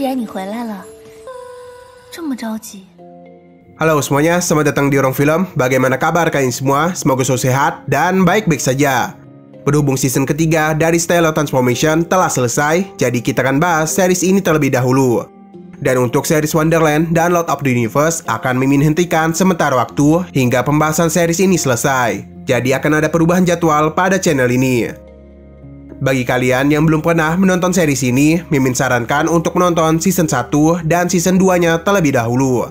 言你回来了，这么着急。 Halo semuanya, selamat datang di Orang Film. Bagaimana kabar kalian semua? Semoga selalu sehat dan baik-baik saja. Berhubung season ketiga dari Stellar Transformation telah selesai, jadi kita akan bahas series ini terlebih dahulu. Dan untuk series Wonderland dan Lord of the Universe akan Mimin hentikan sementara waktu hingga pembahasan series ini selesai. Jadi akan ada perubahan jadwal pada channel ini. Bagi kalian yang belum pernah menonton series ini, Mimin sarankan untuk menonton season 1 dan season 2-nya terlebih dahulu.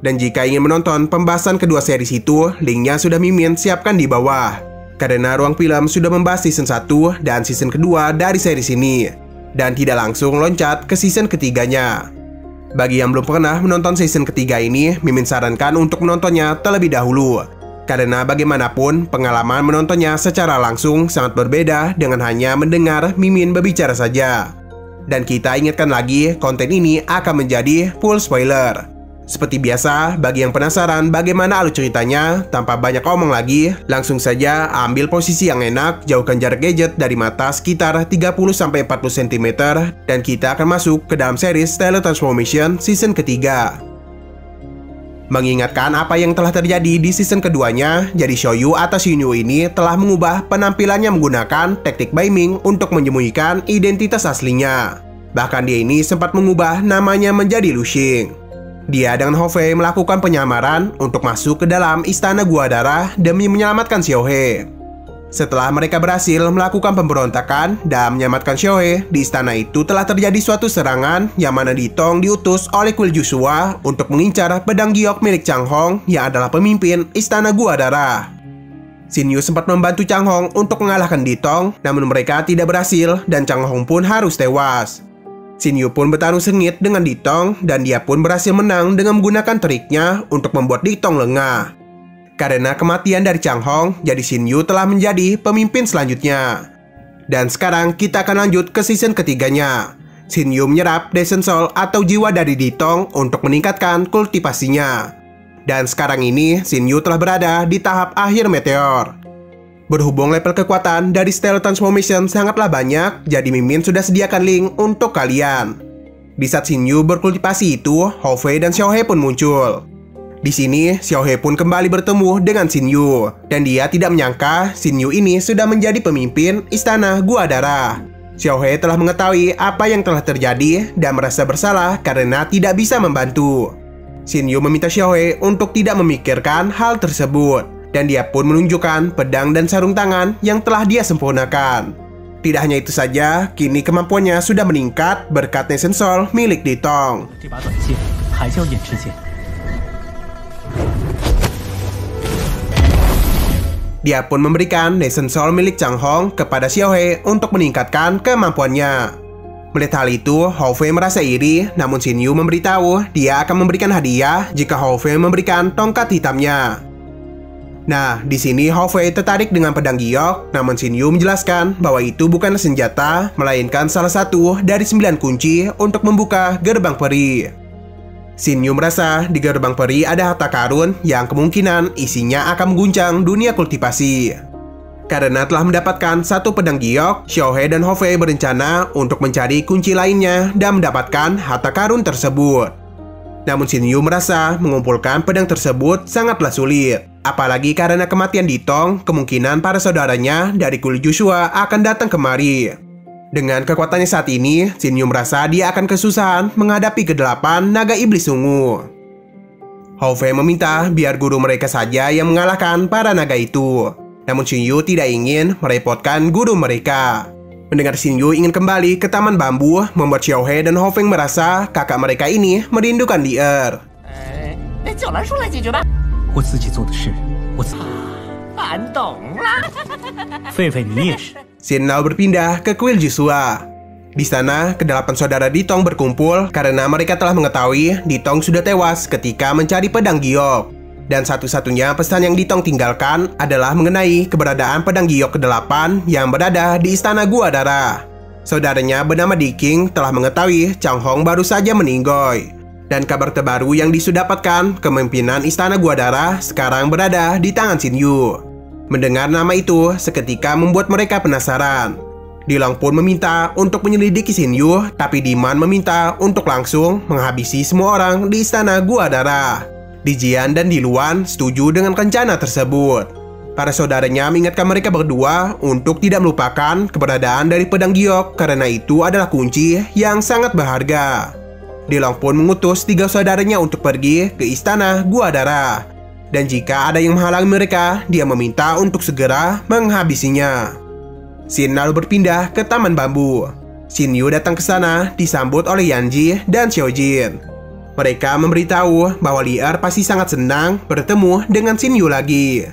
Dan jika ingin menonton pembahasan kedua series itu, linknya sudah Mimin siapkan di bawah. Karena Ruang Film sudah membahas season 1 dan season kedua dari series ini, dan tidak langsung loncat ke season ketiganya. Bagi yang belum pernah menonton season ketiga ini, Mimin sarankan untuk menontonnya terlebih dahulu. Karena bagaimanapun, pengalaman menontonnya secara langsung sangat berbeda dengan hanya mendengar Mimin berbicara saja. Dan kita ingatkan lagi, konten ini akan menjadi full spoiler. Seperti biasa, bagi yang penasaran bagaimana alur ceritanya, tanpa banyak omong lagi, langsung saja ambil posisi yang enak, jauhkan jarak gadget dari mata sekitar 30-40 cm, dan kita akan masuk ke dalam series Stellar Transformation season ketiga. Mengingatkan apa yang telah terjadi di season keduanya, jadi Shoyu atau Shinyu ini telah mengubah penampilannya menggunakan teknik Baiming untuk menyembunyikan identitas aslinya. Bahkan dia ini sempat mengubah namanya menjadi Lu Xing. Dia dengan Hofei melakukan penyamaran untuk masuk ke dalam istana Gua Darah demi menyelamatkan Xiaohe. Setelah mereka berhasil melakukan pemberontakan dan menyelamatkan Xiaohe, di istana itu telah terjadi suatu serangan yang mana Ditong diutus oleh kuil Joshua untuk mengincar pedang giok milik Chang Hong yang adalah pemimpin istana Gua Darah. Shin Yu sempat membantu Chang Hong untuk mengalahkan Ditong, namun mereka tidak berhasil dan Chang Hong pun harus tewas. Shin Yu pun bertarung sengit dengan Ditong dan dia pun berhasil menang dengan menggunakan triknya untuk membuat Ditong lengah. Karena kematian dari Chang Hong, jadi Shin Yu telah menjadi pemimpin selanjutnya. Dan sekarang kita akan lanjut ke season ketiganya. Shin Yu menyerap Descent Soul atau jiwa dari Ditong untuk meningkatkan kultivasinya. Dan sekarang ini, Shin Yu telah berada di tahap akhir meteor. Berhubung level kekuatan dari Stellar Transformation sangatlah banyak, jadi Mimin sudah sediakan link untuk kalian. Di saat Shin Yu berkultivasi itu, Hofei dan Xiaohe pun muncul. Di sini, Xiaohe pun kembali bertemu dengan Shin Yu, dan dia tidak menyangka Shin Yu ini sudah menjadi pemimpin istana Gua Darah. Xiaohe telah mengetahui apa yang telah terjadi dan merasa bersalah karena tidak bisa membantu. Shin Yu meminta Xiaohe untuk tidak memikirkan hal tersebut, dan dia pun menunjukkan pedang dan sarung tangan yang telah dia sempurnakan. Tidak hanya itu saja, kini kemampuannya sudah meningkat berkat Descent Soul milik Ditong. Dia pun memberikan Descent Soul milik Chang Hong kepada Xiaohe untuk meningkatkan kemampuannya. Melihat hal itu, Hofei merasa iri, namun Shin Yu memberitahu dia akan memberikan hadiah jika Hofei memberikan tongkat hitamnya. Nah, di sini Hofei tertarik dengan pedang giok, namun Shin Yu menjelaskan bahwa itu bukan senjata, melainkan salah satu dari 9 kunci untuk membuka gerbang peri. Shin Yu merasa di gerbang peri ada harta karun yang kemungkinan isinya akan mengguncang dunia kultivasi. Karena telah mendapatkan satu pedang giok, Xiaohe dan Hofei berencana untuk mencari kunci lainnya dan mendapatkan harta karun tersebut. Namun Shin Yu merasa mengumpulkan pedang tersebut sangatlah sulit. Apalagi karena kematian Ditong, kemungkinan para saudaranya dari kuil Joshua akan datang kemari. Dengan kekuatannya saat ini, Shin Yu merasa dia akan kesusahan menghadapi ke-8 naga iblis ungu. Hofei meminta biar guru mereka saja yang mengalahkan para naga itu. Namun Shin Yu tidak ingin merepotkan guru mereka. Mendengar Shin Yu ingin kembali ke Taman Bambu, membuat Xiaohe dan Hofei merasa kakak mereka ini merindukan Lier. Shin lalu berpindah ke kuil Joshua. Di sana, ke-8 saudara Ditong berkumpul karena mereka telah mengetahui Ditong sudah tewas ketika mencari pedang giok. Dan satu-satunya pesan yang Ditong tinggalkan adalah mengenai keberadaan pedang giok ke-8 yang berada di istana Gua Darah. Saudaranya bernama Diking telah mengetahui Chang Hong baru saja meninggoy. Dan kabar terbaru yang disudapatkan, kepemimpinan istana Gua Darah sekarang berada di tangan Shin Yu. Mendengar nama itu seketika membuat mereka penasaran. Dilong pun meminta untuk menyelidiki Xinyu, tapi Diman meminta untuk langsung menghabisi semua orang di istana Gua Darah. Dijian dan Diluan setuju dengan rencana tersebut. Para saudaranya mengingatkan mereka berdua untuk tidak melupakan keberadaan dari pedang giok karena itu adalah kunci yang sangat berharga. Dilong pun mengutus 3 saudaranya untuk pergi ke istana Gua Darah. Dan jika ada yang menghalangi mereka, dia meminta untuk segera menghabisinya. Xin lalu berpindah ke Taman Bambu. Xinyu datang ke sana disambut oleh Yanji dan Xiaojin. Mereka memberitahu bahwa Li Er pasti sangat senang bertemu dengan Xinyu lagi.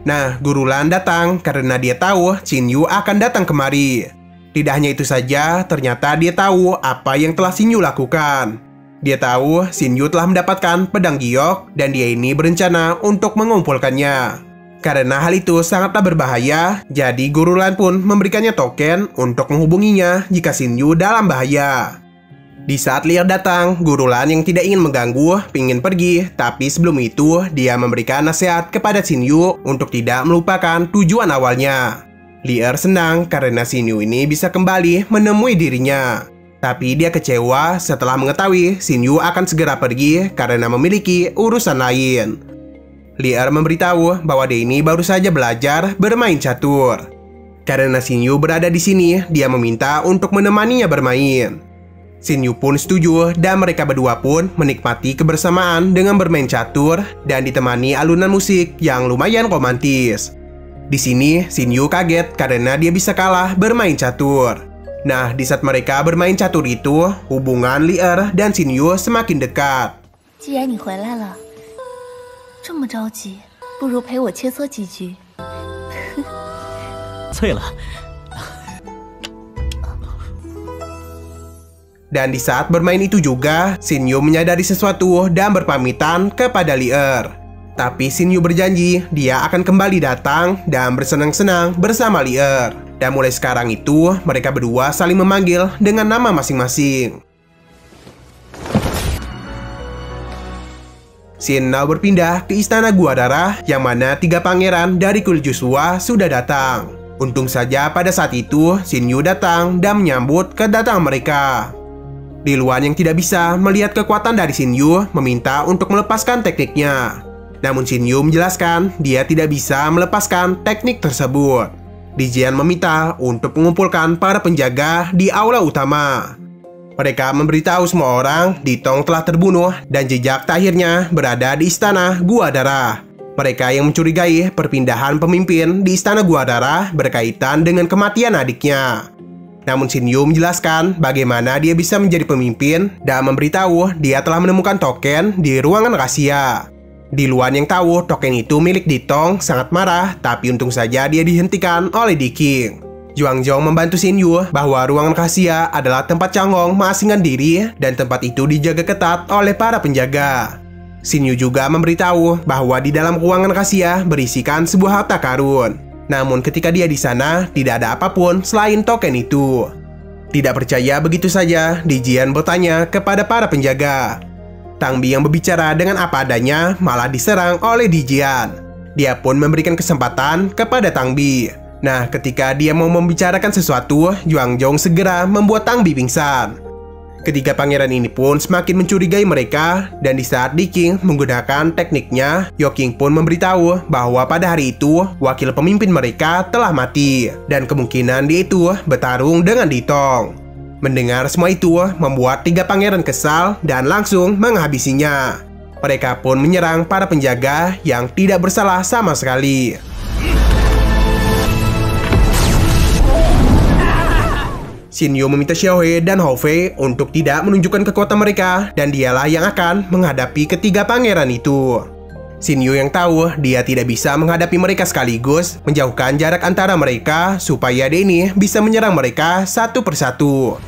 Nah, Guru Lan datang karena dia tahu Xinyu akan datang kemari. Tidak hanya itu saja, ternyata dia tahu apa yang telah Xinyu lakukan. Dia tahu Xinyu telah mendapatkan pedang giok dan dia ini berencana untuk mengumpulkannya. Karena hal itu sangatlah berbahaya, jadi Guru Lan pun memberikannya token untuk menghubunginya jika Xinyu dalam bahaya. Di saat Li Er datang, Guru Lan yang tidak ingin mengganggu, ingin pergi, tapi sebelum itu dia memberikan nasihat kepada Xinyu untuk tidak melupakan tujuan awalnya. Li Er senang karena Xinyu ini bisa kembali menemui dirinya. Tapi dia kecewa setelah mengetahui Xinyu akan segera pergi karena memiliki urusan lain. Li Er memberitahu bahwa dia ini baru saja belajar bermain catur. Karena Xinyu berada di sini, dia meminta untuk menemaninya bermain. Xinyu pun setuju dan mereka berdua pun menikmati kebersamaan dengan bermain catur dan ditemani alunan musik yang lumayan romantis. Di sini, Xinyu kaget karena dia bisa kalah bermain catur. Nah, di saat mereka bermain catur itu, hubungan Li Er dan Xinyu semakin dekat. 既然你回来了，这么着急，不如陪我切磋几局。醉了。 Dan di saat bermain itu juga, Xinyu menyadari sesuatu dan berpamitan kepada Li Er. Tapi Xinyu berjanji dia akan kembali datang dan bersenang-senang bersama Li Er. Dan mulai sekarang itu, mereka berdua saling memanggil dengan nama masing-masing. Xin now berpindah ke istana Gua Darah yang mana 3 pangeran dari kulit Joshua sudah datang. Untung saja pada saat itu Xinyu datang dan menyambut kedatangan mereka. Diluan yang tidak bisa melihat kekuatan dari Xinyu meminta untuk melepaskan tekniknya. Namun Xinyu menjelaskan dia tidak bisa melepaskan teknik tersebut. Dijian meminta untuk mengumpulkan para penjaga di aula utama. Mereka memberitahu semua orang Ditong telah terbunuh dan jejak terakhirnya berada di istana Gua Darah. Mereka yang mencurigai perpindahan pemimpin di istana Gua Darah berkaitan dengan kematian adiknya. Namun Xinyu menjelaskan bagaimana dia bisa menjadi pemimpin dan memberitahu dia telah menemukan token di ruangan rahasia. Diluan yang tahu token itu milik Ditong sangat marah, tapi untung saja dia dihentikan oleh Di King. Juangjong membantu Xinyu bahwa ruangan rahasia adalah tempat Changgong mengasingkan diri dan tempat itu dijaga ketat oleh para penjaga. Xinyu juga memberitahu bahwa di dalam ruangan rahasia berisikan sebuah harta karun. Namun ketika dia di sana tidak ada apapun selain token itu. Tidak percaya begitu saja, Dijian bertanya kepada para penjaga. Tangbi yang berbicara dengan apa adanya malah diserang oleh Dijian. Dia pun memberikan kesempatan kepada Tangbi. Nah, ketika dia mau membicarakan sesuatu, Juangjong segera membuat Tangbi pingsan. Ketiga pangeran ini pun semakin mencurigai mereka, dan di saat Di King menggunakan tekniknya, Yoking pun memberitahu bahwa pada hari itu, wakil pemimpin mereka telah mati, dan kemungkinan dia itu bertarung dengan Ditong. Mendengar semua itu, membuat 3 pangeran kesal dan langsung menghabisinya. Mereka pun menyerang para penjaga yang tidak bersalah sama sekali. Xinyu meminta Xiaohe dan Hou Fei untuk tidak menunjukkan kekuatan mereka dan dialah yang akan menghadapi ketiga pangeran itu. Xinyu yang tahu dia tidak bisa menghadapi mereka sekaligus menjauhkan jarak antara mereka supaya dia ini bisa menyerang mereka satu persatu.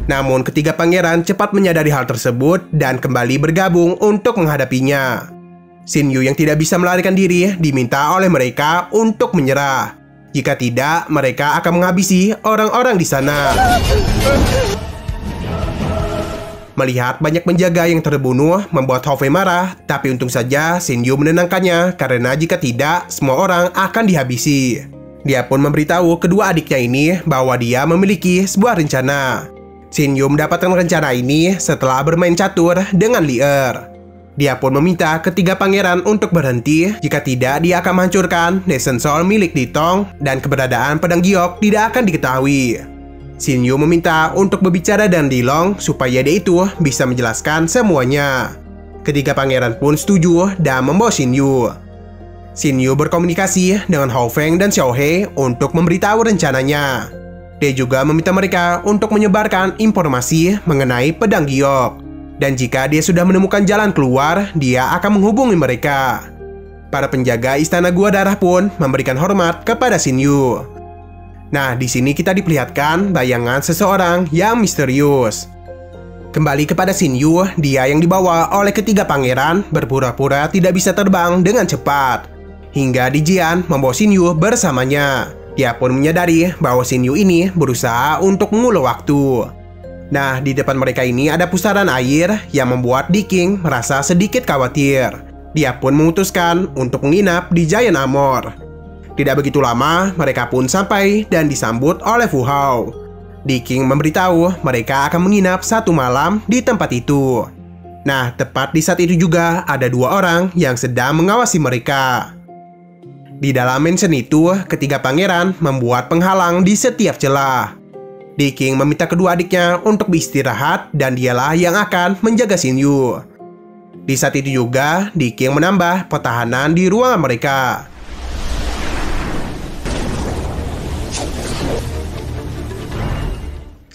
Namun ketiga pangeran cepat menyadari hal tersebut dan kembali bergabung untuk menghadapinya. Xinyu yang tidak bisa melarikan diri diminta oleh mereka untuk menyerah. Jika tidak, mereka akan menghabisi orang-orang di sana. Melihat banyak penjaga yang terbunuh membuat Hofei marah, tapi untung saja Shin Yu menenangkannya karena jika tidak, semua orang akan dihabisi. Dia pun memberitahu kedua adiknya ini bahwa dia memiliki sebuah rencana. Shin Yu mendapatkan rencana ini setelah bermain catur dengan Li Er. Dia pun meminta ketiga pangeran untuk berhenti, jika tidak dia akan menghancurkan Nation Soul milik Di Tong dan keberadaan pedang giok tidak akan diketahui. Shin Yu meminta untuk berbicara dengan Di Long supaya dia itu bisa menjelaskan semuanya. Ketiga pangeran pun setuju dan membawa Shin Yu. Shin Yu berkomunikasi dengan Hao Feng dan Xiao He untuk memberitahu rencananya. Dia juga meminta mereka untuk menyebarkan informasi mengenai pedang giok. Dan jika dia sudah menemukan jalan keluar, dia akan menghubungi mereka. Para penjaga istana Gua Darah pun memberikan hormat kepada Shin Yu. Nah, di sini kita diperlihatkan bayangan seseorang yang misterius. Kembali kepada Shin Yu, dia yang dibawa oleh ketiga pangeran berpura-pura tidak bisa terbang dengan cepat. Hingga Di Jian membawa Shin Yu bersamanya. Dia pun menyadari bahwa Shin Yu ini berusaha untuk mengulur waktu. Nah, di depan mereka ini ada pusaran air yang membuat Di King merasa sedikit khawatir. Dia pun memutuskan untuk menginap di Giant Armor. Tidak begitu lama, mereka pun sampai dan disambut oleh Fu Hao. Di King memberitahu mereka akan menginap 1 malam di tempat itu. Nah, tepat di saat itu juga ada 2 orang yang sedang mengawasi mereka. Di dalam mansion itu, ketiga pangeran membuat penghalang di setiap celah. Di King meminta kedua adiknya untuk beristirahat dan dialah yang akan menjaga Shin Yu. Di saat itu juga, Di King menambah pertahanan di ruangan mereka.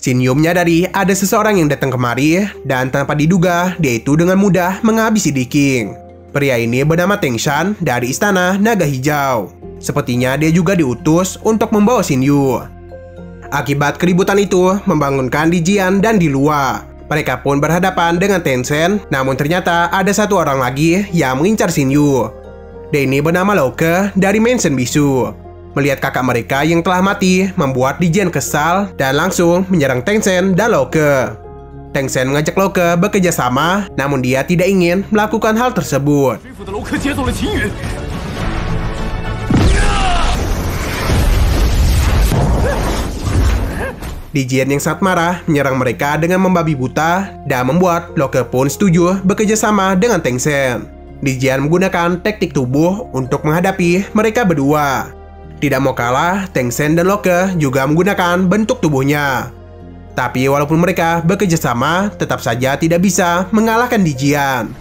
Shin Yu menyadari ada seseorang yang datang kemari dan tanpa diduga dia itu dengan mudah menghabisi Di King. Pria ini bernama Teng Shan dari istana Naga Hijau. Sepertinya dia juga diutus untuk membawa Shin Yu. Akibat keributan itu membangunkan Di Jian dan Di Lua. Mereka pun berhadapan dengan Tencent, namun ternyata ada satu orang lagi yang mengincar Shin Yu. Dia ini bernama Lauke dari Mansion Bisu. Melihat kakak mereka yang telah mati membuat Di Jian kesal dan langsung menyerang Tencent dan Lauke. Tencent mengajak Lauke bekerja sama, namun dia tidak ingin melakukan hal tersebut. Di Jian yang sangat marah menyerang mereka dengan membabi buta dan membuat Lauke pun setuju bekerja sama dengan Tencent. Di Jian menggunakan teknik tubuh untuk menghadapi mereka berdua. Tidak mau kalah, Tencent dan Lauke juga menggunakan bentuk tubuhnya. Tapi walaupun mereka bekerja sama, tetap saja tidak bisa mengalahkan Di Jian.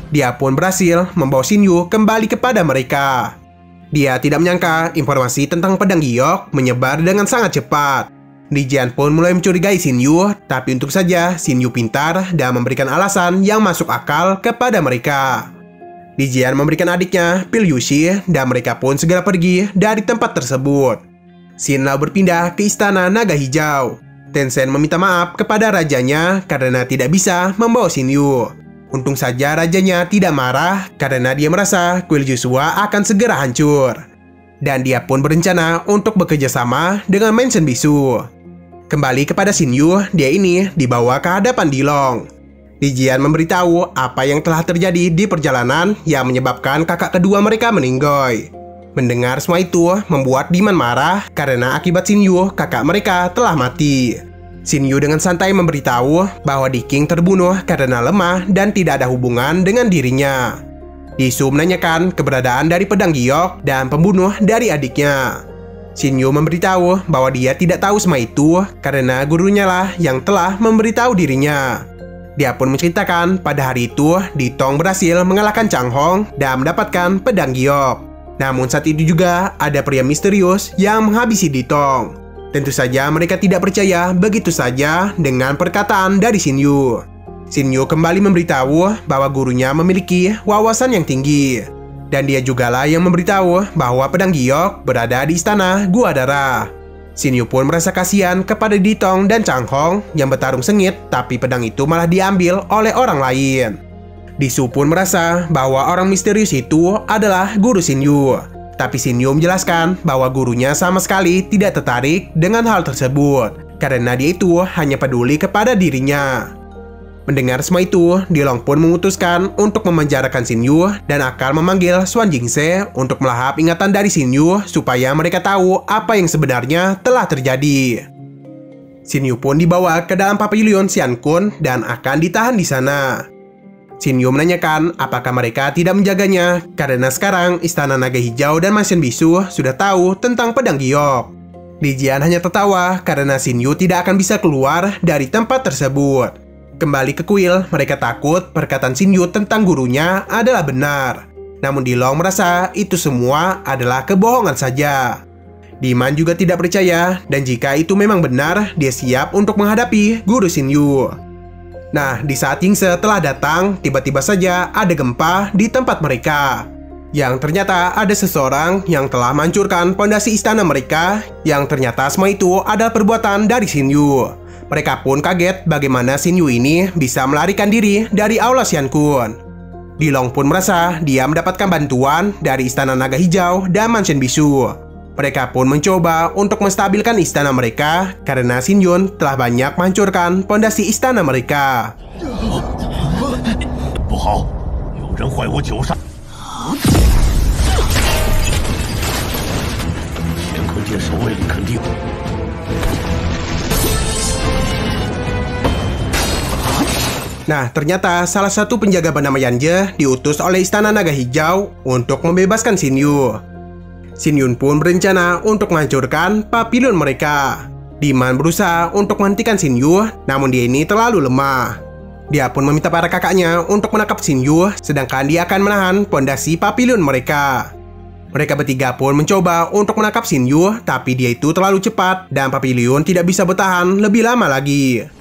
Dia pun berhasil membawa Shin Yu kembali kepada mereka. Dia tidak menyangka informasi tentang pedang giok menyebar dengan sangat cepat. Di Jian pun mulai mencurigai Shin Yu, tapi untung saja Shin Yu pintar dan memberikan alasan yang masuk akal kepada mereka. Di Jian memberikan adiknya pil Yushi dan mereka pun segera pergi dari tempat tersebut. Shin lalu berpindah ke istana Naga Hijau. Tencent meminta maaf kepada rajanya karena tidak bisa membawa Shin Yu. Untung saja rajanya tidak marah karena dia merasa kuil Joshua akan segera hancur. Dan dia pun berencana untuk bekerja sama dengan Mansion Bisu. Kembali kepada Shin Yu, dia ini dibawa ke hadapan Di Long. Di Jian memberitahu apa yang telah terjadi di perjalanan yang menyebabkan kakak kedua mereka meninggoy. Mendengar semua itu membuat Diman marah karena akibat Shin Yu, kakak mereka telah mati. Shin Yu dengan santai memberitahu bahwa Di King terbunuh karena lemah dan tidak ada hubungan dengan dirinya. Di Su menanyakan keberadaan dari pedang giok dan pembunuh dari adiknya. Shin Yu memberitahu bahwa dia tidak tahu semua itu karena gurunya lah yang telah memberitahu dirinya. Dia pun menceritakan pada hari itu Di Tong berhasil mengalahkan Chang Hong dan mendapatkan pedang giok. Namun saat itu juga ada pria misterius yang menghabisi Di Tong. Tentu saja mereka tidak percaya begitu saja dengan perkataan dari Shin Yu. Shin Yu kembali memberitahu bahwa gurunya memiliki wawasan yang tinggi. Dan dia jugalah yang memberitahu bahwa pedang giok berada di istana Gua Darah. Xin Yu pun merasa kasihan kepada Ditong dan Chang Hong yang bertarung sengit, tapi pedang itu malah diambil oleh orang lain. Disu pun merasa bahwa orang misterius itu adalah guru Xin Yu. Tapi Xin Yu menjelaskan bahwa gurunya sama sekali tidak tertarik dengan hal tersebut, karena dia itu hanya peduli kepada dirinya. Mendengar semua itu, Dilong pun memutuskan untuk memenjarakan Xin Yu dan akan memanggil Xuan Jingse untuk melahap ingatan dari Xin Yu supaya mereka tahu apa yang sebenarnya telah terjadi. Xin Yu pun dibawa ke dalam pavilion Xian Kun dan akan ditahan di sana. Xin Yu menanyakan apakah mereka tidak menjaganya karena sekarang Istana Naga Hijau dan Mansion Bisu sudah tahu tentang pedang giok. Li Jian hanya tertawa karena Xin Yu tidak akan bisa keluar dari tempat tersebut. Kembali ke kuil, mereka takut perkataan Xin Yu tentang gurunya adalah benar. Namun Dilong merasa itu semua adalah kebohongan saja. Diman juga tidak percaya, dan jika itu memang benar, dia siap untuk menghadapi guru Xin Yu. Nah, di saat Jingse telah datang, tiba-tiba saja ada gempa di tempat mereka. Yang ternyata ada seseorang yang telah menghancurkan pondasi istana mereka, yang ternyata semua itu adalah perbuatan dari Xin Yu. Mereka pun kaget bagaimana Xin Yu ini bisa melarikan diri dari Aula Xian Kun. Dilong pun merasa dia mendapatkan bantuan dari Istana Naga Hijau dan Mansion Bisu. Mereka pun mencoba untuk menstabilkan istana mereka karena Xin Yun telah banyak menghancurkan pondasi istana mereka. Nah, ternyata salah satu penjaga bernama Yanje diutus oleh Istana Naga Hijau untuk membebaskan Xin Yu. Xin Yun pun berencana untuk menghancurkan pavilion mereka. Diman berusaha untuk menghentikan Xin Yu, namun dia ini terlalu lemah. Dia pun meminta para kakaknya untuk menangkap Xin Yu, sedangkan dia akan menahan pondasi pavilion mereka. Mereka bertiga pun mencoba untuk menangkap Xin Yu, tapi dia itu terlalu cepat dan pavilion tidak bisa bertahan lebih lama lagi.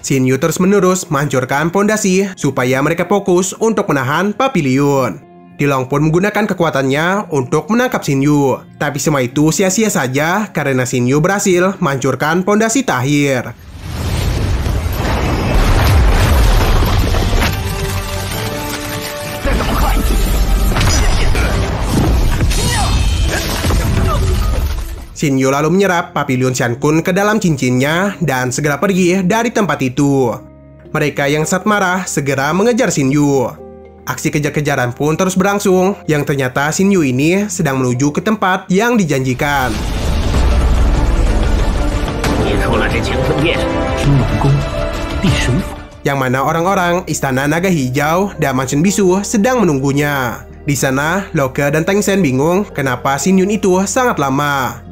Xin Yu terus-menerus menghancurkan pondasi supaya mereka fokus untuk menahan pavilion. Dilong pun menggunakan kekuatannya untuk menangkap Xin Yu. Tapi semua itu sia-sia saja karena Xin Yu berhasil menghancurkan pondasi Tahir. Xin Yu lalu menyerap pavilion Xian Kun ke dalam cincinnya dan segera pergi dari tempat itu. Mereka yang sangat marah segera mengejar Xin Yu. Aksi kejar-kejaran pun terus berlangsung, yang ternyata Xin Yu ini sedang menuju ke tempat yang dijanjikan. Yang mana orang-orang Istana Naga Hijau dan Mansion Bisu sedang menunggunya. Di sana, Locke dan Tang Shen bingung kenapa Xin Yun itu sangat lama.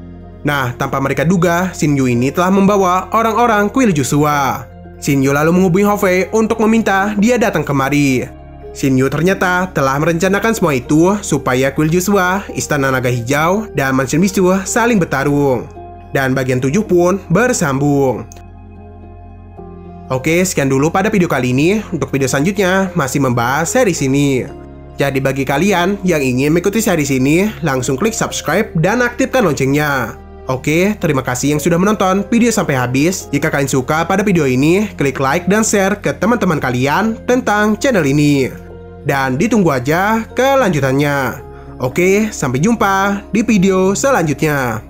Nah, tanpa mereka duga, Xin Yu ini telah membawa orang-orang kuil Joshua. Xin Yu lalu menghubungi Hou Fei untuk meminta dia datang kemari. Xin Yu ternyata telah merencanakan semua itu supaya kuil Joshua, Istana Naga Hijau, dan Mansion Bisu saling bertarung. Dan bagian 7 pun bersambung. Oke, sekian dulu pada video kali ini. Untuk video selanjutnya masih membahas series ini. Jadi bagi kalian yang ingin mengikuti series ini, langsung klik subscribe dan aktifkan loncengnya. Oke, terima kasih yang sudah menonton video sampai habis. Jika kalian suka pada video ini, klik like dan share ke teman-teman kalian tentang channel ini. Dan ditunggu aja kelanjutannya. Oke, sampai jumpa di video selanjutnya.